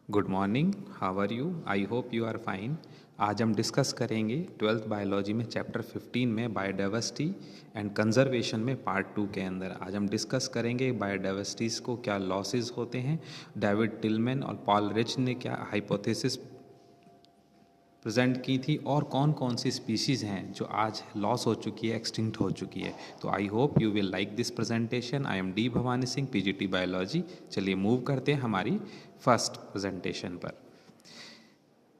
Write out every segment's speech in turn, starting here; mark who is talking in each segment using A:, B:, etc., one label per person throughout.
A: Good morning, how are you? I hope you are fine. आज हम discuss करेंगे 12th biology में chapter 15 में बायोडाइवर्सिटी एंड कंजर्वेशन में पार्ट 2 के अंदर। आज हम डिस्कस करेंगे बायोडाइवर्सिटीज़ को क्या लॉसेस होते हैं, डेविड टिलमैन और पॉल रिच ने क्या हाइपोथेसिस प्रेजेंट की थी और कौन कौन सी स्पीशीज़ हैं जो आज लॉस हो चुकी है, एक्सटिंक्ट हो चुकी है। तो I hope you will like this presentation. I am D Bhavani Singh, PGT biology. चलिए मूव करते हैं हमारी फर्स्ट प्रेजेंटेशन पर।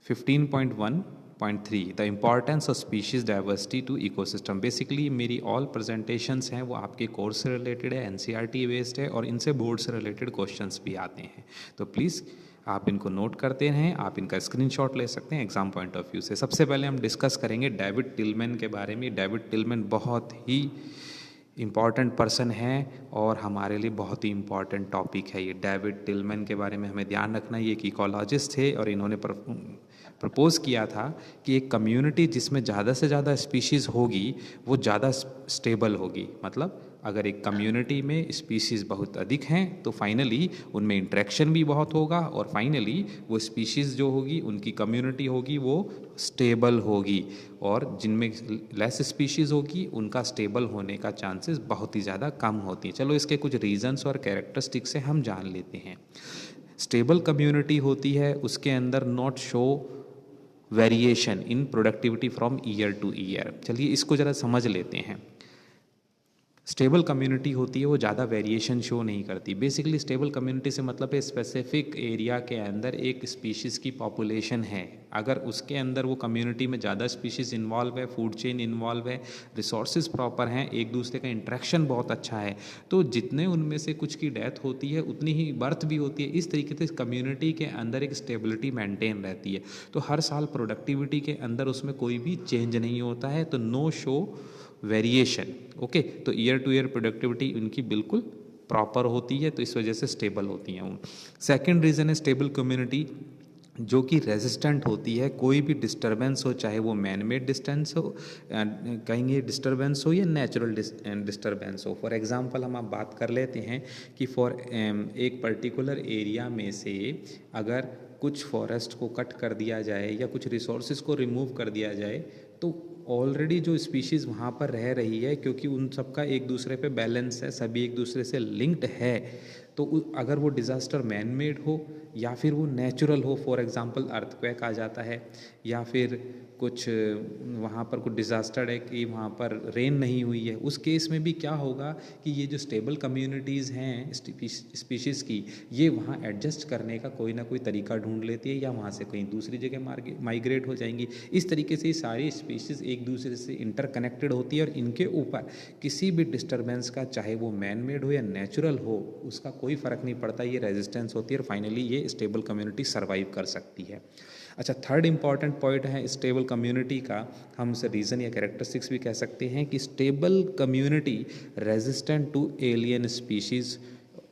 A: 15.1.3 the importance of species diversity to ecosystem. Basically मेरी ऑल प्रेजेंटेशंस हैं वो आपके कोर्स से रिलेटेड है, एनसीईआरटी बेस्ड है और इनसे बोर्ड से रिलेटेड क्वेश्चंस भी आते हैं। तो प्लीज़ आप इनको नोट करते रहें, आप इनका स्क्रीनशॉट ले सकते हैं एग्जाम पॉइंट ऑफ व्यू से। सबसे पहले हम डिस्कस करेंगे डेविड टिलमैन के बारे में। डेविड टिलमैन बहुत ही इम्पॉर्टेंट पर्सन है और हमारे लिए बहुत ही इम्पॉर्टेंट टॉपिक है ये। डेविड टिलमैन के बारे में हमें ध्यान रखना, ये एक इकोलॉजिस्ट थे और इन्होंने प्रपोज किया था कि एक कम्युनिटी जिसमें ज़्यादा से ज़्यादा स्पीशीज़ होगी वो ज़्यादा स्टेबल होगी। मतलब अगर एक कम्युनिटी में स्पीशीज़ बहुत अधिक हैं तो फाइनली उनमें इंटरेक्शन भी बहुत होगा और फाइनली वो स्पीशीज़ जो होगी, उनकी कम्युनिटी होगी, वो स्टेबल होगी। और जिनमें लेस स्पीशीज़ होगी उनका स्टेबल होने का चांसेस बहुत ही ज़्यादा कम होती हैं। चलो इसके कुछ रीजंस और कैरेक्टरिस्टिक्स से हम जान लेते हैं। स्टेबल कम्युनिटी होती है उसके अंदर not show variation in productivity from year two year. चलिए इसको ज़रा समझ लेते हैं। स्टेबल कम्युनिटी होती है वो ज़्यादा वेरिएशन शो नहीं करती। बेसिकली स्टेबल कम्युनिटी से मतलब है स्पेसिफिक एरिया के अंदर एक स्पीशीज़ की पॉपुलेशन है, अगर उसके अंदर वो कम्युनिटी में ज़्यादा स्पीशीज़ इन्वॉल्व है, फूड चेन इन्वॉल्व है, रिसोर्सेज प्रॉपर हैं, एक दूसरे का इंट्रैक्शन बहुत अच्छा है, तो जितने उनमें से कुछ की डेथ होती है उतनी ही बर्थ भी होती है। इस तरीके से कम्युनिटी के अंदर एक स्टेबिलिटी मेंटेन रहती है। तो हर साल प्रोडक्टिविटी के अंदर उसमें कोई भी चेंज नहीं होता है, तो नो शो वेरिएशन। ओके, तो ईयर टू ईयर प्रोडक्टिविटी उनकी बिल्कुल प्रॉपर होती है, तो इस वजह से स्टेबल होती हैं वो। सेकेंड रीज़न है स्टेबल कम्युनिटी जो कि रेजिस्टेंट होती है। कोई भी डिस्टर्बेंस हो, चाहे वो मैन मेड डिस्टेंस हो, कहेंगे डिस्टर्बेंस हो या नेचुरल डिस्टर्बेंस हो। फॉर एग्जांपल हम आप बात कर लेते हैं कि फॉर एक पर्टिकुलर एरिया में से अगर कुछ फॉरेस्ट को कट कर दिया जाए या कुछ रिसोर्सेज को रिमूव कर दिया जाए तो ऑलरेडी जो स्पीशीज़ वहाँ पर रह रही है, क्योंकि उन सबका एक दूसरे पे बैलेंस है, सभी एक दूसरे से लिंक्ड है, तो अगर वो डिज़ास्टर मैन मेड हो या फिर वो नेचुरल हो, फॉर एग्जांपल अर्थक्वेक आ जाता है या फिर कुछ वहाँ पर कुछ डिज़ास्टर है कि वहाँ पर रेन नहीं हुई है, उस केस में भी क्या होगा कि ये जो स्टेबल कम्युनिटीज़ हैं स्पीशीज़ की, ये वहाँ एडजस्ट करने का कोई ना कोई तरीका ढूंढ लेती है या वहाँ से कहीं दूसरी जगह माइग्रेट हो जाएंगी। इस तरीके से ये सारी स्पीशीज़ एक दूसरे से इंटरकनेक्टेड होती है और इनके ऊपर किसी भी डिस्टर्बेंस का, चाहे वो मैन मेड हो या नेचुरल हो, उसका कोई फ़र्क नहीं पड़ता, ये रेजिस्टेंस होती है और फाइनली ये स्टेबल कम्युनिटी सर्वाइव कर सकती है। अच्छा, थर्ड इंपॉर्टेंट पॉइंट है स्टेबल कम्युनिटी का, हम उसे रीज़न या कैरेक्टरिस्टिक्स भी कह सकते हैं कि stable community resistant to alien species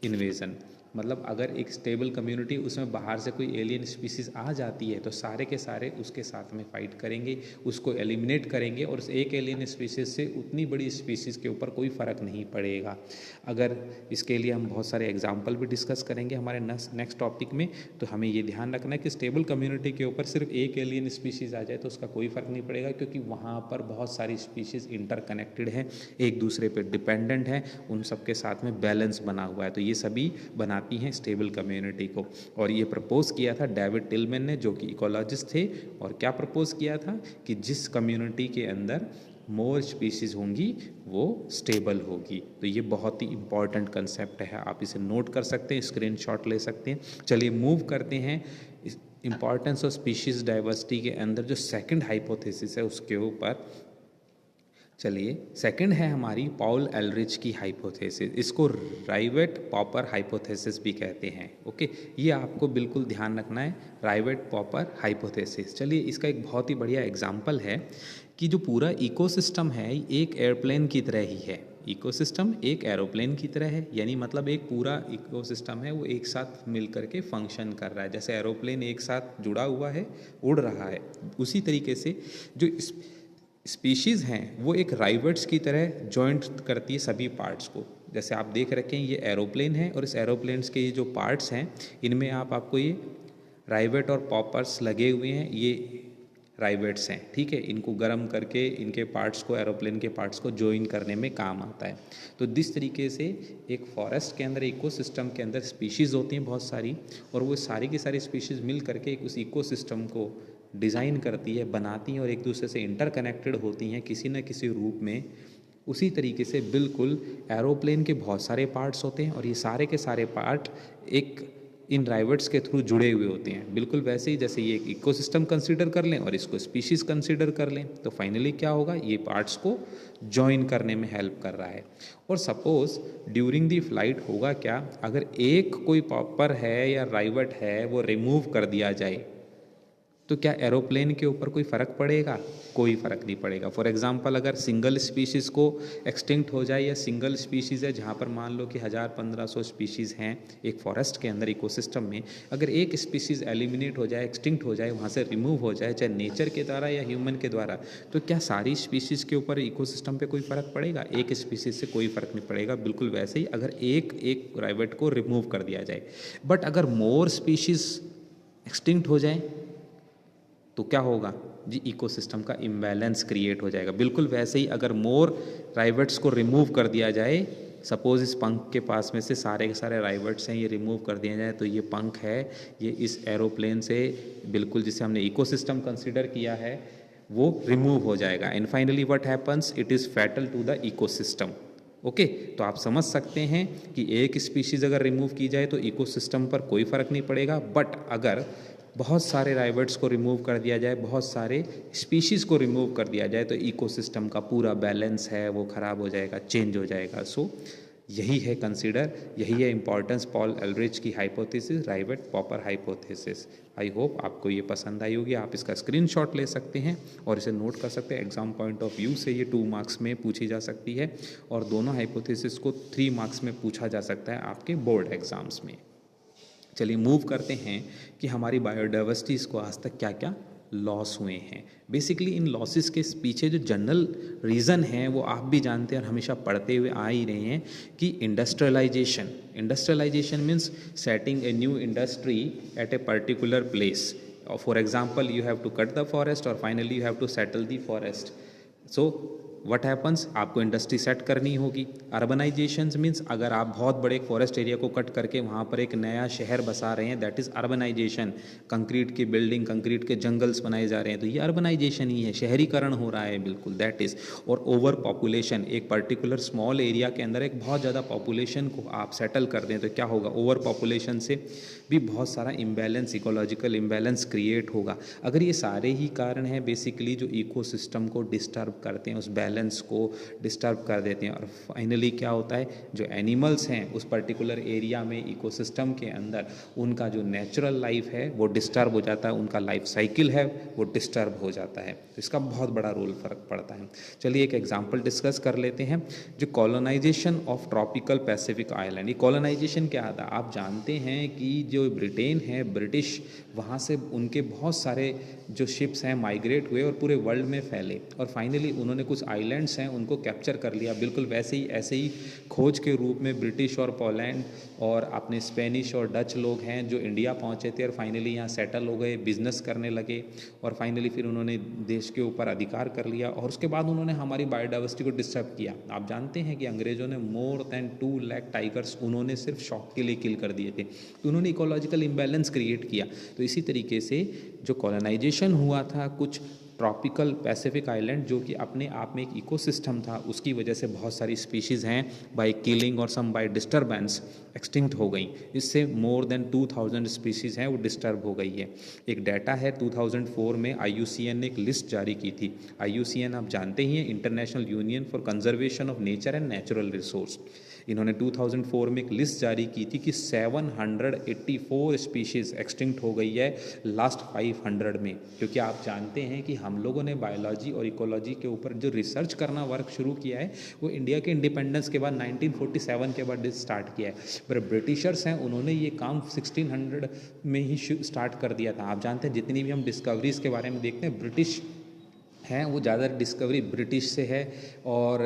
A: invasion. मतलब अगर एक स्टेबल कम्युनिटी, उसमें बाहर से कोई एलियन स्पीसीज़ आ जाती है तो सारे के सारे उसके साथ में फाइट करेंगे, उसको एलिमिनेट करेंगे और उस एक एलियन स्पीसीज़ से उतनी बड़ी स्पीसीज़ के ऊपर कोई फ़र्क नहीं पड़ेगा। अगर इसके लिए हम बहुत सारे एग्जाम्पल भी डिस्कस करेंगे हमारे नेक्स्ट टॉपिक में, तो हमें ये ध्यान रखना है कि स्टेबल कम्युनिटी के ऊपर सिर्फ एक एलियन स्पीसीज़ आ जाए तो उसका कोई फ़र्क नहीं पड़ेगा, क्योंकि वहाँ पर बहुत सारी स्पीसीज़ इंटरकनेक्टेड हैं, एक दूसरे पर डिपेंडेंट हैं, उन सब के साथ में बैलेंस बना हुआ है, तो ये सभी बनाती हैं स्टेबल कम्युनिटी को। और ये प्रपोज किया था डेविड टिलमैन ने, जो कि इकोलॉजिस्ट थे। और क्या प्रपोज किया था कि जिस कम्युनिटी के अंदर मोर स्पीशीज़ होंगी वो स्टेबल होगी। तो ये बहुत ही इंपॉर्टेंट कंसेप्ट है, आप इसे नोट कर सकते हैं, स्क्रीनशॉट ले सकते हैं। चलिए मूव करते हैं इंपॉर्टेंस ऑफ स्पीशीज़ डाइवर्सिटी के अंदर जो सेकंड हाइपोथेसिस है उसके ऊपर। चलिए, सेकंड है हमारी पॉल एलरिच की हाइपोथेसिस, इसको राइवेट पॉपर हाइपोथेसिस भी कहते हैं। ओके, ये आपको बिल्कुल ध्यान रखना है, राइवेट पॉपर हाइपोथेसिस। चलिए, इसका एक बहुत ही बढ़िया एग्जांपल है कि जो पूरा इकोसिस्टम है एक एयरप्लेन की तरह ही है। इकोसिस्टम एक एरोप्लेन की तरह है, यानी मतलब एक पूरा इकोसिस्टम है वो एक साथ मिल करके फंक्शन कर रहा है। जैसे एरोप्लेन एक साथ जुड़ा हुआ है, उड़ रहा है, उसी तरीके से जो स्पीशीज़ हैं वो एक राइवेट्स की तरह जॉइंट करती है सभी पार्ट्स को। जैसे आप देख रखे हैं ये एरोप्लेन है और इस एरोप्लेन्स के ये जो पार्ट्स हैं इनमें आपको ये राइवेट और पॉपर्स लगे हुए हैं, ये राइवेट्स हैं, ठीक है। इनको गर्म करके इनके पार्ट्स को, एरोप्लेन के पार्ट्स को जॉइन करने में काम आता है। तो जिस तरीके से एक फॉरेस्ट के अंदर, इकोसिस्टम के अंदर स्पीशीज़ होती हैं बहुत सारी, और वो सारी की सारी स्पीशीज़ मिल करके उस इकोसिस्टम को डिज़ाइन करती है, बनाती हैं और एक दूसरे से इंटरकनेक्टेड होती हैं किसी न किसी रूप में। उसी तरीके से बिल्कुल एरोप्लेन के बहुत सारे पार्ट्स होते हैं और ये सारे के सारे पार्ट एक इन राइवेट्स के थ्रू जुड़े हुए होते हैं। बिल्कुल वैसे ही जैसे ये एक इकोसिस्टम कंसीडर कर लें और इसको स्पीशीज़ कंसीडर कर लें, तो फाइनली क्या होगा, ये पार्ट्स को जॉइन करने में हेल्प कर रहा है। और सपोज ड्यूरिंग दी फ्लाइट होगा क्या, अगर एक कोई पॉपर है या राइवेट है वो रिमूव कर दिया जाए तो क्या एरोप्लेन के ऊपर कोई फ़र्क पड़ेगा? कोई फ़र्क नहीं पड़ेगा। फॉर एग्जांपल अगर सिंगल स्पीशीज़ को एक्सटिंक्ट हो जाए, या सिंगल स्पीशीज़ है जहाँ पर मान लो कि 1000-1500 स्पीशीज़ हैं एक फॉरेस्ट के अंदर इकोसिस्टम में, अगर एक स्पीशीज़ एलिमिनेट हो जाए, एक्सटिंक्ट हो जाए, वहाँ से रिमूव हो जाए, चाहे नेचर के द्वारा या ह्यूमन के द्वारा, तो क्या सारी स्पीशीज़ के ऊपर इकोसिस्टम पे कोई फ़र्क पड़ेगा? एक स्पीशीज़ से कोई फ़र्क नहीं पड़ेगा। बिल्कुल वैसे ही अगर एक राइवेट को रिमूव कर दिया जाए, बट अगर मोर स्पीशीज़ एक्सटिंक्ट हो जाए तो क्या होगा जी, इकोसिस्टम का इम्बैलेंस क्रिएट हो जाएगा। बिल्कुल वैसे ही अगर मोर राइवेट्स को रिमूव कर दिया जाए, सपोज इस पंख के पास में से सारे के सारे राइवेट्स हैं, ये रिमूव कर दिया जाए, तो ये पंख है, ये इस एरोप्लेन से बिल्कुल जिसे हमने इकोसिस्टम कंसिडर किया है वो रिमूव हो जाएगा। And finally what happens, it is fatal to the ecosystem. Okay, तो आप समझ सकते हैं कि एक स्पीशीज़ अगर रिमूव की जाए तो इकोसिस्टम पर कोई फ़र्क नहीं पड़ेगा, बट अगर बहुत सारे राइवेट्स को रिमूव कर दिया जाए, बहुत सारे स्पीशीज़ को रिमूव कर दिया जाए, तो इकोसिस्टम का पूरा बैलेंस है वो ख़राब हो जाएगा, चेंज हो जाएगा। सो यही है कंसीडर, यही है इंपॉर्टेंस पॉल एलरिच की hypothesis, rivet popper hypothesis. I hope आपको ये पसंद आई होगी। आप इसका स्क्रीनशॉट ले सकते हैं और इसे नोट कर सकते हैं। एग्जाम पॉइंट ऑफ व्यू से ये 2 मार्क्स में पूछी जा सकती है और दोनों हाइपोथेसिस को 3 मार्क्स में पूछा जा सकता है आपके बोर्ड एग्जाम्स में। चलिए मूव करते हैं कि हमारी बायोडाइवर्सिटीज़ को आज तक क्या क्या लॉस हुए हैं। बेसिकली इन लॉसेस के पीछे जो जनरल रीज़न है वो आप भी जानते हैं और हमेशा पढ़ते हुए आ ही रहे हैं कि industrialisation means setting a new industry at a particular place. For example you have to cut the forest और finally you have to settle the forest. So what happens, आपको इंडस्ट्री सेट करनी होगी। अर्बनाइजेशन मीन्स अगर आप बहुत बड़े forest area को cut करके वहाँ पर एक नया शहर बसा रहे हैं, दैट इज़ अर्बनाइजेशन। कंक्रीट की बिल्डिंग, कंक्रीट के जंगल्स बनाए जा रहे हैं, तो ये अर्बनाइजेशन ही है, शहरीकरण हो रहा है, बिल्कुल दैट इज़। और ओवर पॉपुलेशन, एक पर्टिकुलर स्मॉल एरिया के अंदर एक बहुत ज़्यादा पॉपुलेशन को आप सेटल कर दें तो क्या होगा, ओवर पॉपुलेशन से भी बहुत सारा इम्बैलेंस, इकोलॉजिकल इम्बैलेंस क्रिएट होगा। अगर ये सारे ही कारण हैं बेसिकली जो इकोसिस्टम को डिस्टर्ब करते हैं, उस बैलेंस को डिस्टर्ब कर देते हैं, और फाइनली क्या होता है, जो एनिमल्स हैं उस पर्टिकुलर एरिया में इकोसिस्टम के अंदर, उनका जो नेचुरल लाइफ है वो डिस्टर्ब हो जाता है, उनका लाइफ साइकिल है वो डिस्टर्ब हो जाता है। तो इसका बहुत बड़ा रोल फर्क पड़ता है। चलिए एक एग्जांपल डिस्कस कर लेते हैं, जो colonisation of tropical Pacific island. ये कॉलोनाइजेशन क्या था, आप जानते हैं कि जो ब्रिटेन है, ब्रिटिश, वहाँ से उनके बहुत सारे जो शिप्स हैं माइग्रेट हुए और पूरे वर्ल्ड में फैले, और फाइनली उन्होंने कुछ आइलैंड्स हैं उनको कैप्चर कर लिया। बिल्कुल वैसे ही ऐसे ही खोज के रूप में ब्रिटिश और पोलैंड और अपने स्पेनिश और डच लोग हैं जो इंडिया पहुँचे थे और फाइनली यहाँ सेटल हो गए, बिजनेस करने लगे, और फाइनली फिर उन्होंने देश के ऊपर अधिकार कर लिया, और उसके बाद उन्होंने हमारी बायोडाइवर्सिटी को डिस्टर्ब किया। आप जानते हैं कि अंग्रेज़ों ने मोर देन 2 लाख टाइगर्स उन्होंने सिर्फ शौक के लिए किल कर दिए थे, तो उन्होंने इकोलॉजिकल इम्बैलेंस क्रिएट किया। तो इसी तरीके से जो कॉलोनाइजेशन हुआ था कुछ ट्रॉपिकल पैसिफिक आइलैंड, जो कि अपने आप में एक इकोसिस्टम था, उसकी वजह से बहुत सारी स्पीशीज़ हैं बाय किलिंग और सम बाय डिस्टर्बेंस एक्सटिंक्ट हो गई। इससे मोर देन 2000 स्पीशीज़ हैं वो डिस्टर्ब हो गई है। एक डाटा है 2004 में IUCN ने एक लिस्ट जारी की थी। IUCN आप जानते ही हैं, international union for conservation of nature and natural resource. इन्होंने 2004 में एक लिस्ट जारी की थी कि 784 स्पीशीज़ एक्सटिंक्ट हो गई है लास्ट 500 में। क्योंकि आप जानते हैं कि हम लोगों ने बायोलॉजी और इकोलॉजी के ऊपर जो रिसर्च करना वर्क शुरू किया है वो इंडिया के इंडिपेंडेंस के बाद 1947 के बाद स्टार्ट किया है, पर ब्रिटिशर्स हैं उन्होंने ये काम 1600 में ही स्टार्ट कर दिया था। आप जानते हैं जितनी भी हम डिस्कवरीज़ के बारे में देखते हैं, ब्रिटिश हैं वो ज़्यादा डिस्कवरी ब्रिटिश से है और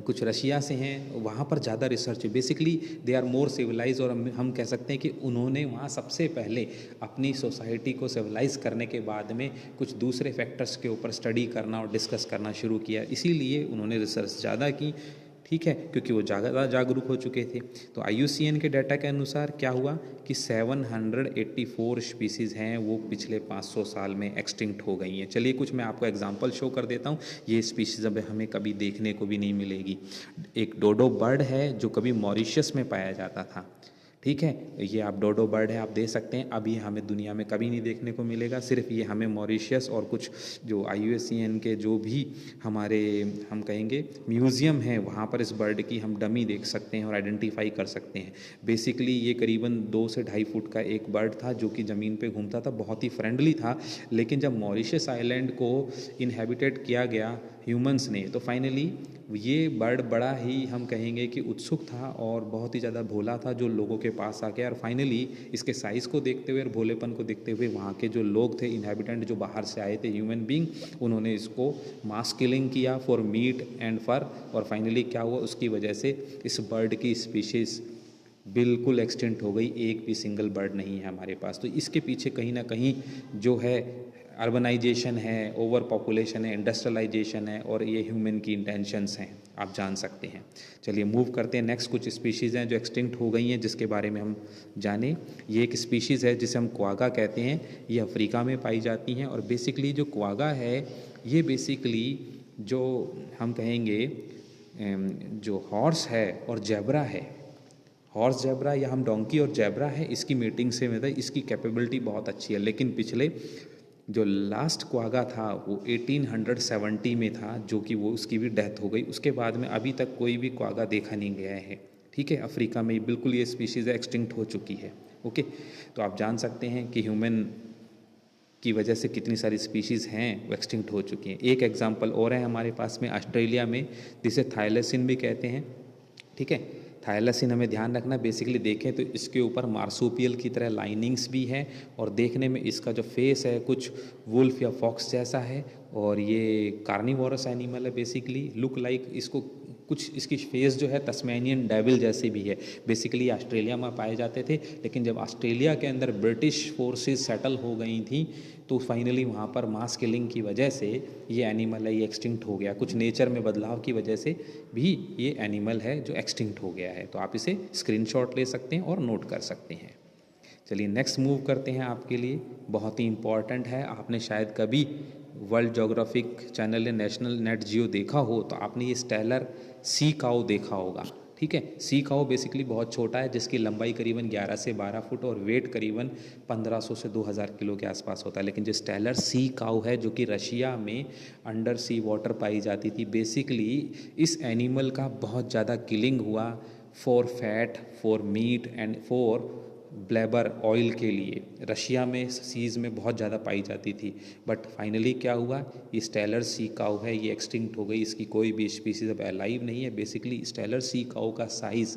A: कुछ रशिया से हैं, वहाँ पर ज़्यादा रिसर्च है। Basically they are more civilize, और हम कह सकते हैं कि उन्होंने वहाँ सबसे पहले अपनी सोसाइटी को सिविलाइज करने के बाद में कुछ दूसरे फैक्टर्स के ऊपर स्टडी करना और डिस्कस करना शुरू किया, इसीलिए उन्होंने रिसर्च ज़्यादा की। ठीक है, क्योंकि वो ज़्यादा जागरूक हो चुके थे। तो IUCN के डाटा के अनुसार क्या हुआ कि 784 स्पीसीज़ हैं वो पिछले 500 साल में एक्सटिंक्ट हो गई हैं। चलिए कुछ मैं आपको एग्जांपल शो कर देता हूँ। ये स्पीसीज़ अब हमें कभी देखने को भी नहीं मिलेगी। एक डोडो बर्ड है जो कभी मॉरिशस में पाया जाता था। ठीक है, ये आप डोडो बर्ड है, आप दे सकते हैं। अब ये हमें दुनिया में कभी नहीं देखने को मिलेगा, सिर्फ ये हमें मॉरिशस और कुछ जो IUCN के जो भी हमारे हम कहेंगे म्यूज़ियम है वहाँ पर इस बर्ड की हम डमी देख सकते हैं और आइडेंटिफाई कर सकते हैं। बेसिकली ये करीबन 2 से 2.5 फुट का एक बर्ड था जो कि ज़मीन पे घूमता था, बहुत ही फ्रेंडली था। लेकिन जब मॉरिशस आइलैंड को इनहेबिटेट किया गया ह्यूमंस ने, तो फाइनली ये बर्ड बड़ा ही हम कहेंगे कि उत्सुक था और बहुत ही ज़्यादा भोला था, जो लोगों के पास आ गया। और फाइनली इसके साइज़ को देखते हुए और भोलेपन को देखते हुए वहाँ के जो लोग थे, इनहेबिटेंट जो बाहर से आए थे ह्यूमन बींग, उन्होंने इसको मास किलिंग किया फॉर मीट एंड फर। और फाइनली क्या हुआ, उसकी वजह से इस बर्ड की स्पीशीज़ बिल्कुल एक्सटिंक्ट हो गई। एक भी सिंगल बर्ड नहीं है हमारे पास। तो इसके पीछे कहीं ना कहीं जो है अर्बनाइजेशन है, ओवर पॉपुलेशन है, इंडस्ट्रियलाइजेशन है, और ये ह्यूमन की इंटेंशंस हैं, आप जान सकते हैं। चलिए मूव करते हैं। नेक्स्ट कुछ स्पीशीज़ हैं जो एक्सटिंक्ट हो गई हैं जिसके बारे में हम जानें। ये एक स्पीशीज़ है जिसे हम क्वागा कहते हैं, ये अफ्रीका में पाई जाती हैं। और बेसिकली जो क्वागा है ये बेसिकली जो हम कहेंगे जो हॉर्स है और जेब्रा है, हॉर्स जेब्रा या हम डोंकी और जेब्रा है, इसकी मीटिंग से मतलब इसकी कैपेबिलिटी बहुत अच्छी है। लेकिन पिछले जो लास्ट क्वागा था वो 1870 में था, जो कि वो उसकी भी डेथ हो गई। उसके बाद में अभी तक कोई भी क्वागा देखा नहीं गया है। ठीक है, अफ्रीका में बिल्कुल ये स्पीशीज़ एक्सटिंक्ट हो चुकी है। ओके, तो आप जान सकते हैं कि ह्यूमन की वजह से कितनी सारी स्पीशीज़ हैं वो एक्सटिंक्ट हो चुकी हैं। एक एग्जांपल और है हमारे पास में ऑस्ट्रेलिया में, जिसे थाइलेसिन भी कहते हैं। ठीक है, थाइलेसिन हमें ध्यान रखना, बेसिकली देखें तो इसके ऊपर मार्सूपियल की तरह लाइनिंग्स भी हैं और देखने में इसका जो फेस है कुछ वुल्फ या फॉक्स जैसा है। और ये कार्निवोरस एनिमल है, बेसिकली लुक लाइक इसको कुछ इसकी फेस जो है तस्मेनियन डेविल जैसी भी है। बेसिकली ऑस्ट्रेलिया में पाए जाते थे, लेकिन जब ऑस्ट्रेलिया के अंदर ब्रिटिश फोर्सेस सेटल हो गई थी तो फाइनली वहाँ पर मास किलिंग की वजह से ये एनिमल है ये एक्सटिंक्ट हो गया। कुछ नेचर में बदलाव की वजह से भी ये एनिमल है जो एक्सटिंक्ट हो गया है। तो आप इसे स्क्रीनशॉट ले सकते हैं और नोट कर सकते हैं। चलिए नेक्स्ट मूव करते हैं। आपके लिए बहुत ही इम्पॉर्टेंट है, आपने शायद कभी वर्ल्ड जोग्राफिक चैनल या नेशनल नेट जियो देखा हो तो आपने ये स्टेलर सी काऊ देखा होगा। ठीक है, सी काऊ बेसिकली बहुत छोटा है जिसकी लंबाई करीबन 11 से 12 फुट और वेट करीबन 1500 से 2000 किलो के आसपास होता है। लेकिन जो स्टेलर सी काऊ है जो कि रशिया में अंडर सी वाटर पाई जाती थी, बेसिकली इस एनिमल का बहुत ज़्यादा किलिंग हुआ for fat, for meet and for blabber oil के लिए। रशिया में सीज़ में बहुत ज़्यादा पाई जाती थी, बट फाइनली क्या हुआ, ये स्टेलर सी काऊ है ये एक्सटिंक्ट हो गई। इसकी कोई भी स्पीसीज अब अलाइव नहीं है। बेसिकली स्टेलर सी काऊ का साइज़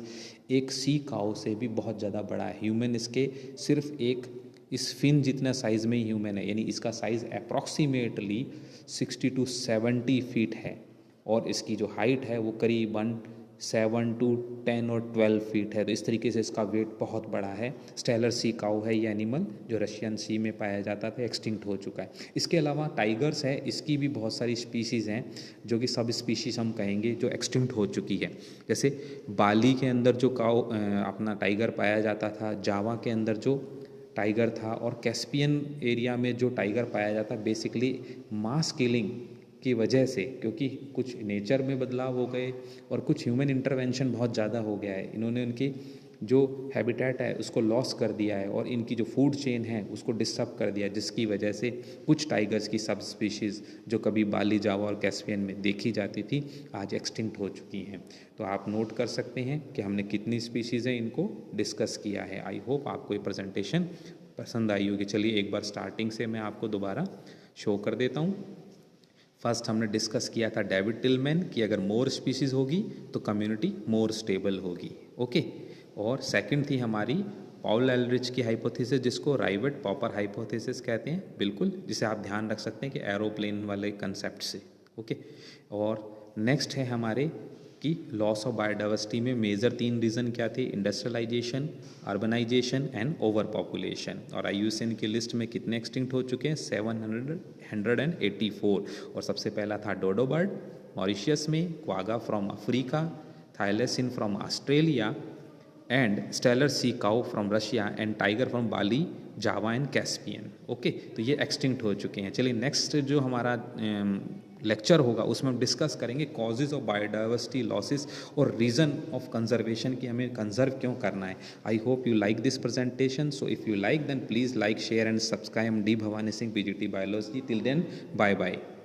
A: एक सी काऊ से भी बहुत ज़्यादा बड़ा है। ह्यूमन इसके सिर्फ एक इस फिन जितना साइज़ में ही ह्यूमन है, यानी इसका साइज़ अप्रॉक्सीमेटली 60 to 70 फीट है। और इसकी जो हाइट है वो करीबन 7 to 10 और 12 फीट है। तो इस तरीके से इसका वेट बहुत बड़ा है। स्टेलर सी काऊ है ये एनिमल जो रशियन सी में पाया जाता था, एक्सटिंक्ट हो चुका है। इसके अलावा टाइगर्स है, इसकी भी बहुत सारी स्पीशीज़ हैं जो कि सब स्पीशीज़ हम कहेंगे जो एक्सटिंक्ट हो चुकी है। जैसे बाली के अंदर जो काऊ अपना टाइगर पाया जाता था, जावा के अंदर जो टाइगर था, और कैस्पियन एरिया में जो टाइगर पाया जाता, बेसिकली मास किलिंग की वजह से, क्योंकि कुछ नेचर में बदलाव हो गए और कुछ ह्यूमन इंटरवेंशन बहुत ज़्यादा हो गया है, इन्होंने उनकी जो हैबिटेट है उसको लॉस कर दिया है और इनकी जो फूड चेन है उसको डिस्टर्ब कर दिया, जिसकी वजह से कुछ टाइगर्स की सब स्पीशीज़ जो कभी बाली, जावा और कैस्पियन में देखी जाती थी आज एक्सटिंक्ट हो चुकी हैं। तो आप नोट कर सकते हैं कि हमने कितनी स्पीशीज़ हैं इनको डिस्कस किया है। आई होप आपको ये प्रेजेंटेशन पसंद आई होगी। चलिए एक बार स्टार्टिंग से मैं आपको दोबारा शो कर देता हूँ। फर्स्ट हमने डिस्कस किया था डेविड टिलमैन कि अगर मोर स्पीशीज़ होगी तो कम्युनिटी मोर स्टेबल होगी। ओके, और सेकंड थी हमारी पॉल एलरिच की हाइपोथेसिस, जिसको राइवेट पॉपर हाइपोथेसिस कहते हैं, बिल्कुल, जिसे आप ध्यान रख सकते हैं कि एरोप्लेन वाले कंसेप्ट से। ओके, और नेक्स्ट है हमारे कि लॉस ऑफ बायोडाइवर्सिटी में मेजर 3 रीज़न क्या थे? Industrialisation, urbanisation and over population. और IUCN की लिस्ट में कितने एक्सटिंक्ट हो चुके हैं? 784। और सबसे पहला था डोडो बर्ड मॉरिशियस में, quagga from Africa, thylacine from Australia and Steller sea cow from Russia and tiger from Bali, Java and Caspian. Okay, तो ये एक्सटिंक्ट हो चुके हैं। चलिए नेक्स्ट जो हमारा लेक्चर होगा उसमें हम डिस्कस करेंगे कॉजेज ऑफ बायोडाइवर्सिटी लॉसेस और रीज़न ऑफ कंजर्वेशन की हमें कंजर्व क्यों करना है। I hope you like this presentation, so if you like then please like share and subscribe. D Bhavani Singh, PGT biology. Till then, bye bye.